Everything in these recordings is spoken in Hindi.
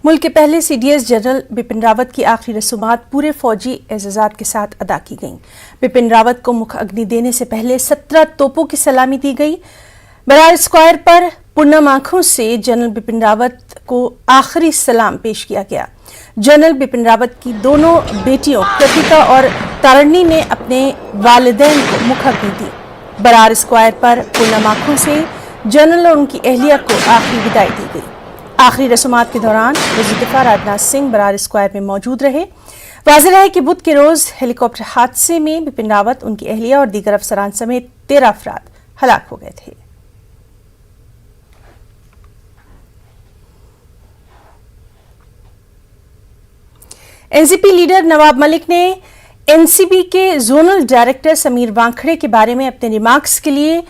मुल्क के पहले सीडीएस जनरल बिपिन रावत की आखिरी रसूमात पूरे फौजी एजाजात के साथ अदा की गईं। बिपिन रावत को मुख अग्नि देने से पहले 17 तोपों की सलामी दी गई। बरार स्क्वायर पर पूर्णम आंखों से जनरल बिपिन रावत को आखिरी सलाम पेश किया गया। जनरल बिपिन रावत की दोनों बेटियों कृतिका और तारणी ने अपने वालिदैन को मुख अग्नि दी। बरार स्क्वायर पर पूर्णम आंखों से जनरल और उनकी अहलिया को आखिरी विदाई दी गई। आखिरी रसूमात के दौरान वज़ीर दिफ़ा राजनाथ सिंह बरार स्क्वायर में मौजूद रहे। वाज़ेह है कि बुध के रोज हेलीकॉप्टर हादसे में बिपिन रावत, उनकी अहलिया और दीगर अफसरान समेत 13 अफराद हलाक हो गए थे। एनसीपी लीडर नवाब मलिक ने एनसीबी के जोनल डायरेक्टर समीर वानखड़े के बारे में अपने रिमार्क्स के लिए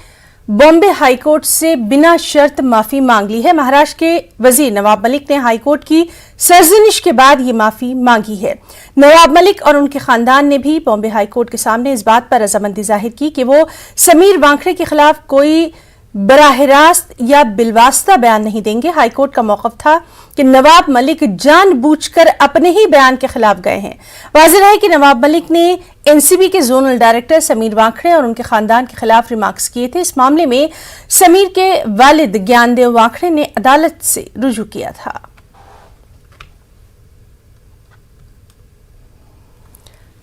बॉम्बे हाईकोर्ट से बिना शर्त माफी मांग ली है। महाराष्ट्र के वजीर नवाब मलिक ने हाईकोर्ट की सरजनिश के बाद ये माफी मांगी है। नवाब मलिक और उनके खानदान ने भी बॉम्बे हाईकोर्ट के सामने इस बात पर रजामंदी जाहिर की कि वो समीर वानखड़े के खिलाफ कोई बराह रास्त या बिलवास्ता बयान नहीं देंगे। हाईकोर्ट का मौक़िफ़ था कि नवाब मलिक जानबूझकर अपने ही बयान के खिलाफ गए हैं। वाज़ेह है कि नवाब मलिक ने एनसीबी के जोनल डायरेक्टर समीर वानखड़े और उनके खानदान के खिलाफ रिमार्क्स किए थे। इस मामले में समीर के वालिद ज्ञानदेव वानखड़े ने अदालत से रुजू किया था।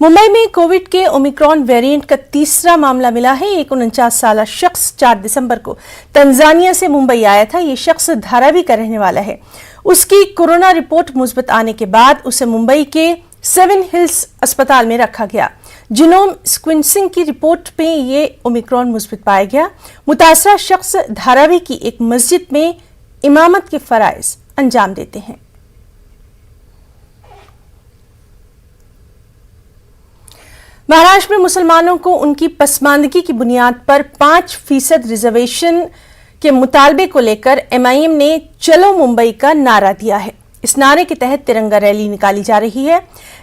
मुंबई में कोविड के ओमिक्रॉन वेरिएंट का तीसरा मामला मिला है। एक 49 साल शख्स 4 दिसंबर को तंजानिया से मुंबई आया था। ये शख्स धारावी का रहने वाला है। उसकी कोरोना रिपोर्ट मुस्बत आने के बाद उसे मुंबई के 7 हिल्स अस्पताल में रखा गया। जीनोम सीक्वेंसिंग की रिपोर्ट में ये ओमिक्रॉन मुस्बत पाया गया। मुतासरा शख्स धारावी की एक मस्जिद में इमामत के फराइज अंजाम देते हैं। महाराष्ट्र में मुसलमानों को उनकी पसमानदगी की बुनियाद पर 5% रिजर्वेशन के मुतालबे को लेकर एमआईएम ने चलो मुंबई का नारा दिया है। इस नारे के तहत तिरंगा रैली निकाली जा रही है।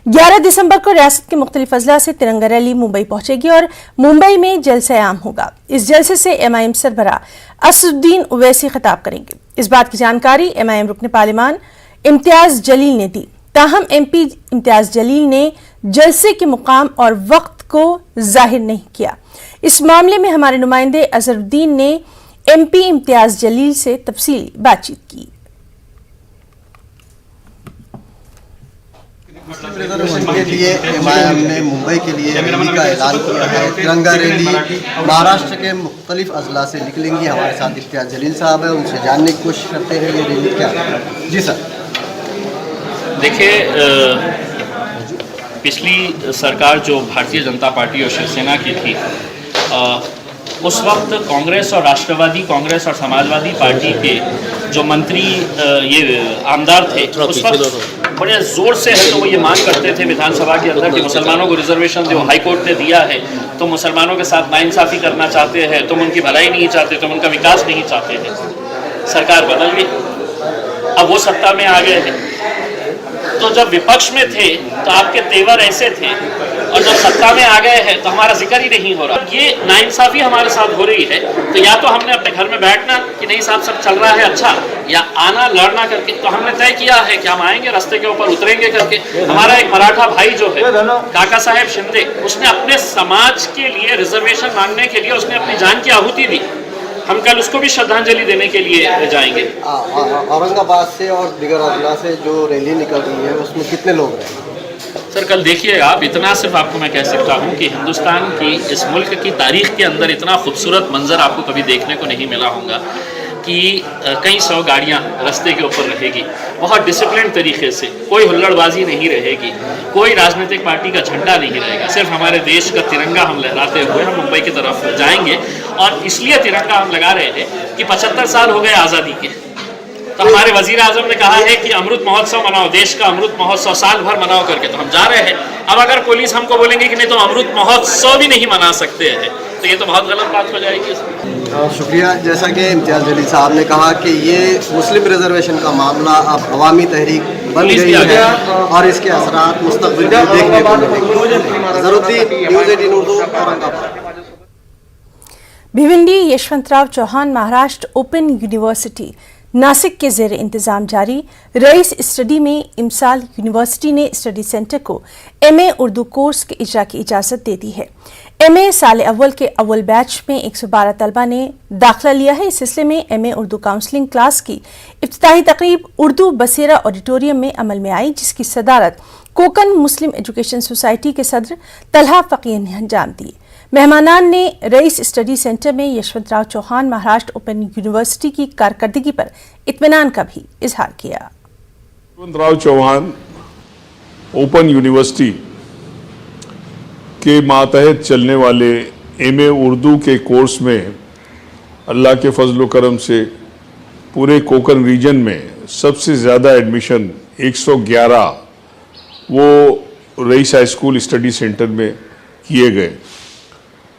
11 दिसंबर को रियासत के मुख्तलिफ अजला से तिरंगा रैली मुंबई पहुंचेगी और मुंबई में जलसे आम होगा। इस जलसे से एमआईएम सरबरा असदुद्दीन ओवैसी खिताब करेंगे। इस बात की जानकारी एमआईएम रुकन पार्लिमान इम्तियाज जलील ने दी। ताहम एमपी इम्तियाज जलील ने जलसे के मुकाम और वक्त को जाहिर नहीं किया। इस मामले में हमारे नुमाइंदे अजहरुद्दीन ने एमपी इम्तियाज जलील से तफसीली बातचीत की। रिजर्वेशन के लिए एमआईएम ने मुंबई के लिए रैली का ऐलान किया है। तिरंगा रैली महाराष्ट्र के मुख्तलिफ अजला से निकलेंगी। हमारे साथ इम्तियाज जलील साहब है, उनसे जानने की कोशिश करते हैं ये रैली क्या है। जी सर। देखिए, पिछली सरकार जो भारतीय जनता पार्टी और शिवसेना की थी, उस वक्त कांग्रेस और राष्ट्रवादी कांग्रेस और समाजवादी पार्टी के जो मंत्री ये आमदार थे, उस वक्त बड़े ज़ोर से है तो वो ये मांग करते थे विधानसभा के अंदर कि मुसलमानों को रिजर्वेशन जो हाई कोर्ट ने दिया है, तो मुसलमानों के साथ नाइंसाफ़ी करना चाहते हैं, तुम उनकी भलाई नहीं चाहते, तुम उनका विकास नहीं चाहते हैं। सरकार बदल गई, अब वो सत्ता में आ गए हैं। तो जब विपक्ष में थे तो आपके तेवर ऐसे थे, और जब सत्ता में आ गए हैं तो हमारा जिक्र ही नहीं हो रहा। ये नाइंसाफ़ी हमारे साथ हो रही है, तो या तो हमने अपने घर में बैठना कि नहीं साहब सब चल रहा है अच्छा, या आना लड़ना करके। तो हमने तय किया है कि हम आएंगे, रास्ते के ऊपर उतरेंगे करके। हमारा एक मराठा भाई जो है काका साहेब शिंदे, उसने अपने समाज के लिए रिजर्वेशन मांगने के लिए उसने अपनी जान की आहुति दी। हम कल उसको भी श्रद्धांजलि देने के लिए जाएंगे। औरंगाबाद से और दिगर अजला से जो रैली निकल रही है उसमें कितने लोग रहेंगे? सर कल देखिएगा आप, इतना सिर्फ आपको मैं कह सकता हूँ कि हिंदुस्तान की, इस मुल्क की तारीख के अंदर इतना खूबसूरत मंजर आपको कभी देखने को नहीं मिला होगा कि कई 100 गाड़ियाँ रास्ते के ऊपर रहेगी, बहुत डिसिप्लिन तरीके से, कोई हुल्लड़बाजी नहीं रहेगी, कोई राजनीतिक पार्टी का झंडा नहीं रहेगा, सिर्फ हमारे देश का तिरंगा हम लहराते हुए हम मुंबई की तरफ जाएंगे। और इसलिए तिरंगा हम लगा रहे हैं कि 75 साल हो गए आज़ादी के, तो हमारे वजीर आजम ने कहा है कि अमृत महोत्सव मनाओ, देश का अमृत महोत्सव साल भर मनाओ करके, तो हम जा रहे हैं। अब अगर पुलिस हमको बोलेंगे कि नहीं तो अमृत महोत्सव भी नहीं मना सकते हैं, तो ये तो बहुत गलत बात हो जाएगी। शुक्रिया। जैसा कि इम्तियाज जलील साहब ने कहा कि ये मुस्लिम रिजर्वेशन का मामला अब अवामी तहरीक बन गई है और इसके असरात मुस्तकबिल में देखने को मिलेंगे। Azharuddin, news 18 Urdu, Aurangabad. Bhiwandi Yashwantrao Chavan Maharashtra open university Nashik के जेर इंतजाम जारी रईस स्टडी में इमसाल यूनिवर्सिटी ने स्टडी सेंटर को MA उर्दू कोर्स के इजरा की इजाजत दे दी है। MA साल अव्वल के अव्वल बैच में 112 तलबा ने दाखिला लिया है। इस सिलसिले में MA उर्दू काउंसलिंग क्लास की इफ्तिताही तकरीब उर्दू बसेरा ऑडिटोरियम में अमल में आई, जिसकी सदारत कोकन मुस्लिम एजुकेशन सोसाइटी के सदर तलहा फकीह ने अंजाम दी। मेहमानान ने रईस स्टडी सेंटर में यशवंतराव चौहान महाराष्ट्र ओपन यूनिवर्सिटी की कारकर्दगी पर इत्मीनान का भी इजहार किया। यशवंतराव चौहान ओपन यूनिवर्सिटी के मातहत चलने वाले MA उर्दू के कोर्स में अल्लाह के फजल करम से पूरे कोकन रीजन में सबसे ज़्यादा एडमिशन 111 वो rice high school study centre में किए गए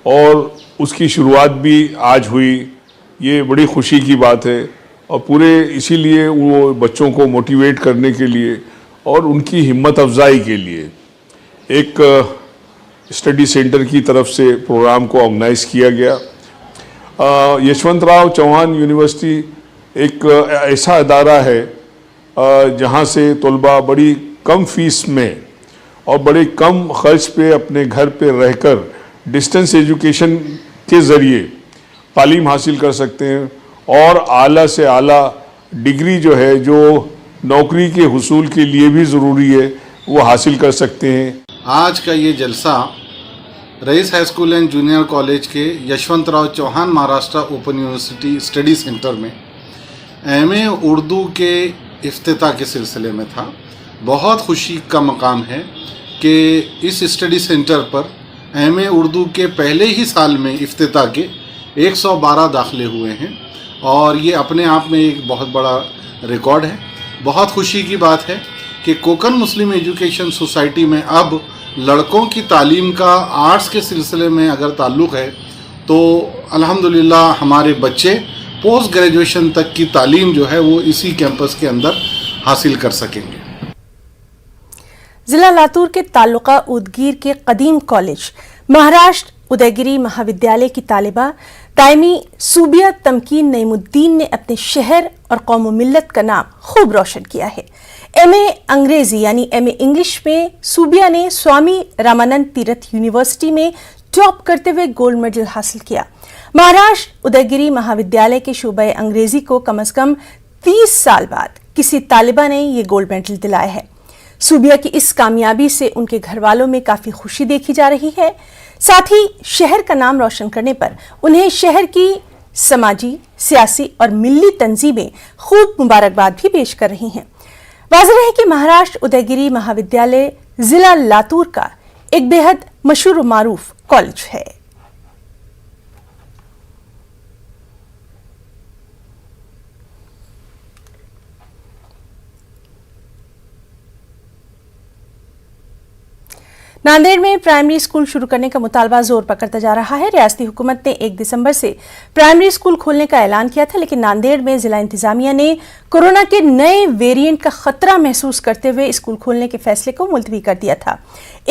और उसकी शुरुआत भी आज हुई। ये बड़ी खुशी की बात है और पूरे इसीलिए वो बच्चों को मोटिवेट करने के लिए और उनकी हिम्मत अफजाई के लिए एक स्टडी सेंटर की तरफ से प्रोग्राम को ऑर्गेनाइज किया गया। यशवंतराव चौहान यूनिवर्सिटी एक ऐसा अदारा है जहाँ से तलबा बड़ी कम फीस में और बड़े कम खर्च पे अपने घर पे रहकर डिस्टेंस एजुकेशन के ज़रिए तालीम हासिल कर सकते हैं और आला से आला डिग्री जो है जो नौकरी के हुसूल के लिए भी ज़रूरी है वो हासिल कर सकते हैं। आज का ये जलसा Rais high school and junior college के Yashwantrao Chavan Maharashtra open university study centre में MA उर्दू के इफ्तिताह के सिलसिले में था। बहुत खुशी का मकाम है कि इस स्टडी सेंटर पर MA उर्दू के पहले ही साल में इफ्तिताह के 112 दाखिले हुए हैं और ये अपने आप में एक बहुत बड़ा रिकॉर्ड है। बहुत खुशी की बात है कि कोकन मुस्लिम एजुकेशन सोसाइटी में अब लड़कों की तालीम का आर्ट्स के सिलसिले में अगर ताल्लुक़ है तो अल्हम्दुलिल्लाह हमारे बच्चे पोस्ट ग्रेजुएशन तक की तालीम जो है वो इसी कैंपस के अंदर हासिल कर सकेंगे। जिला लातूर के तालुका उदगीर के कदीम कॉलेज महाराष्ट्र उदयगिरी महाविद्यालय की तालिबा दायमी सूबिया तमकीन नईमुद्दीन ने अपने शहर और कौम मिल्लत का नाम खूब रोशन किया है। MA अंग्रेजी यानी MA इंग्लिश में सूबिया ने स्वामी रामानंद तीर्थ यूनिवर्सिटी में टॉप करते हुए गोल्ड मेडल हासिल किया। महाराष्ट्र उदयगिरी महाविद्यालय के शोबे अंग्रेजी को कम से कम 30 साल बाद किसी तालिबा ने ये गोल्ड मेडल दिलाया है। सूबिया की इस कामयाबी से उनके घर वालों में काफी खुशी देखी जा रही है। साथ ही शहर का नाम रोशन करने पर उन्हें शहर की समाजी, सियासी और मिल्ली तंजीमें खूब मुबारकबाद भी पेश कर रही हैं। वाज़ेह है कि महाराष्ट्र उदयगिरी महाविद्यालय जिला लातूर का एक बेहद मशहूर और मारूफ कॉलेज है। नांदेड़ में प्राइमरी स्कूल शुरू करने का मुतालबा जोर पकड़ता जा रहा है। रियासती हुकूमत ने 1 दिसंबर से प्राइमरी स्कूल खोलने का ऐलान किया था, लेकिन नांदेड़ में जिला इंतजामिया ने कोरोना के नए वेरिएंट का खतरा महसूस करते हुए स्कूल खोलने के फैसले को मुलतवी कर दिया था।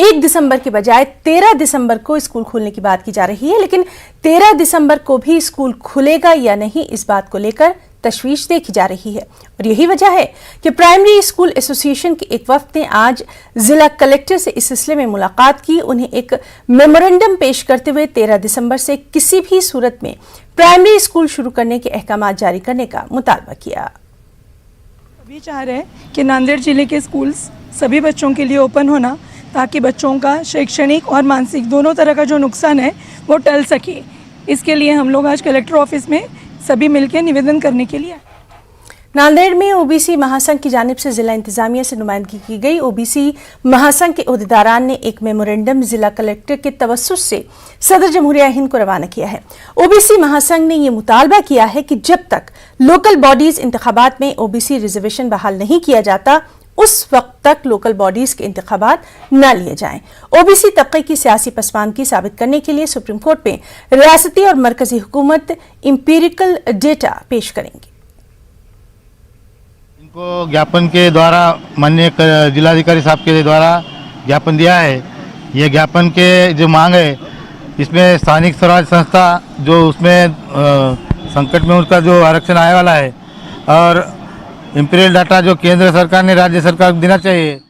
1 दिसंबर के बजाय 13 दिसंबर को स्कूल खोलने की बात की जा रही है, लेकिन 13 दिसंबर को भी स्कूल खुलेगा या नहीं, इस बात को लेकर तशवीश देखी जा रही है। और यही वजह है कि प्राइमरी स्कूल एसोसिएशन के एक वफ्द ने आज जिला कलेक्टर से इस सिलसिले में मुलाकात की। उन्हें एक मेमोरेंडम पेश करते हुए 13 दिसंबर से किसी भी सूरत में प्राइमरी स्कूल शुरू करने के अहकाम जारी करने का मुतालबा किया। अभी चाह रहे हैं कि नांदेड़ जिले के स्कूल्स सभी बच्चों के लिए ओपन होना, ताकि बच्चों का शैक्षणिक और मानसिक दोनों तरह का जो नुकसान है वो टल सके। इसके लिए हम लोग आज कलेक्टर ऑफिस में सभी मिलकर निवेदन करने के लिए। नांदेड़ में ओबीसी महासंघ की जानिब से जिला इंतजामिया से नुमाइंदगी की गई। ओबीसी महासंघ के ओहदेदारान ने एक मेमोरेंडम जिला कलेक्टर के तवस्सुस से सदर जमहूरिया हिंद को रवाना किया है। ओबीसी महासंघ ने यह मुतालबा किया है कि जब तक लोकल बॉडीज इंतखाबात में ओबीसी रिजर्वेशन बहाल नहीं किया जाता, उस वक्त तक लोकल बॉडीज के इंतखाबात न लिए जाएं। ओबीसी तबके की सियासी पसमानदगी साबित करने के लिए सुप्रीम कोर्ट में रियासती और मरकजी हुकूमत इंपीरिकल डेटा पेश करेंगी। इनको ज्ञापन के द्वारा माननीय जिलाधिकारी साहब के द्वारा ज्ञापन दिया है। ये ज्ञापन के जो मांग है, इसमें स्थानिक स्वराज संस्था जो उसमें संकट में उसका जो आरक्षण आने वाला है, और इम्पीरियल डाटा जो केंद्र सरकार ने राज्य सरकार को देना चाहिए।